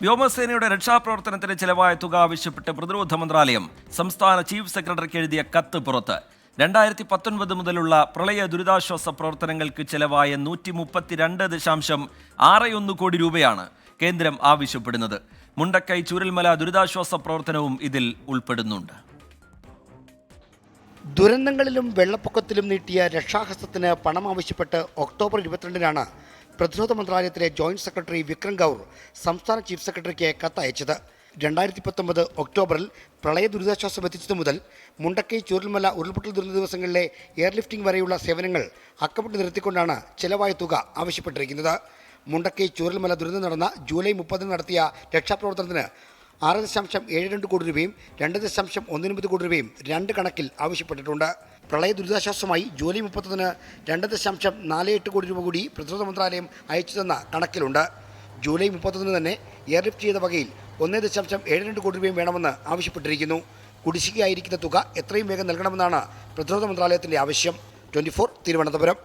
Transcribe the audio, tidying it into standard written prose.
വ്യോമസേനയുടെ രക്ഷാപ്രവർത്തനത്തിന് ചെലവായ തുക ആവശ്യപ്പെട്ട് പ്രതിരോധ മന്ത്രാലയം സംസ്ഥാന ചീഫ് സെക്രട്ടറിക്ക് എഴുതിയ കത്ത് പുറത്ത്. 2019 മുതലുള്ള പ്രളയ ദുരിതാശ്വാസ പ്രവർത്തനങ്ങൾക്ക് ചെലവായ 132.61 കോടി രൂപയാണ് കേന്ദ്രം ആവശ്യപ്പെടുന്നത്. മുണ്ടക്കൈ ചൂരൽമല ദുരിതാശ്വാസ പ്രവർത്തനവും ഇതിൽ ഉൾപ്പെടുന്നുണ്ട്. ദുരന്തങ്ങളിലും വെള്ളപ്പൊക്കത്തിലും നീട്ടിയ രക്ഷാഹസ്തത്തിന് പണം ആവശ്യപ്പെട്ട് ഒക്ടോബർ 22-നാണ് പ്രതിരോധ മന്ത്രാലയത്തിലെ ജോയിന്റ് സെക്രട്ടറി വിക്രം ഗൗർ സംസ്ഥാന ചീഫ് സെക്രട്ടറിക്ക് കത്തയച്ചത്. 2019 ഒക്ടോബറിൽ പ്രളയ ദുരിതാശ്വാസം എത്തിച്ചതു മുതൽ മുണ്ടക്കൈ ചൂരൽമല ഉരുൾപൊട്ടൽ ദുരന്ത ദിവസങ്ങളിലെ എയർലിഫ്റ്റിംഗ് വരെയുള്ള സേവനങ്ങൾ അക്കമിട്ട് നിർത്തിക്കൊണ്ടാണ് ചെലവായ തുക ആവശ്യപ്പെട്ടിരിക്കുന്നത്. മുണ്ടക്കൈ ചൂരൽമല ദുരന്തം നടന്ന ജൂലൈ 30-ന് നടത്തിയ രക്ഷാപ്രവർത്തനത്തിന് 6.72 കോടി രൂപയും 2.19 കോടി രൂപയും രണ്ട് കണക്കിൽ ആവശ്യപ്പെട്ടിട്ടുണ്ട്. പ്രളയ ദുരിതാശ്വാസമായി ജൂലൈ 31-ന് 2.48 കോടി രൂപ കൂടി പ്രതിരോധ മന്ത്രാലയം അയച്ചുതന്ന കണക്കിലുണ്ട്. ജൂലൈ 31-ന് തന്നെ എയർലിഫ്റ്റ് ചെയ്ത വകയിൽ 1.72 കോടി രൂപയും വേണമെന്ന് ആവശ്യപ്പെട്ടിരിക്കുന്നു. കുടിശ്ശികയായിരിക്കുന്ന തുക എത്രയും വേഗം നൽകണമെന്നാണ് പ്രതിരോധ മന്ത്രാലയത്തിൻ്റെ ആവശ്യം. 24 തിരുവനന്തപുരം.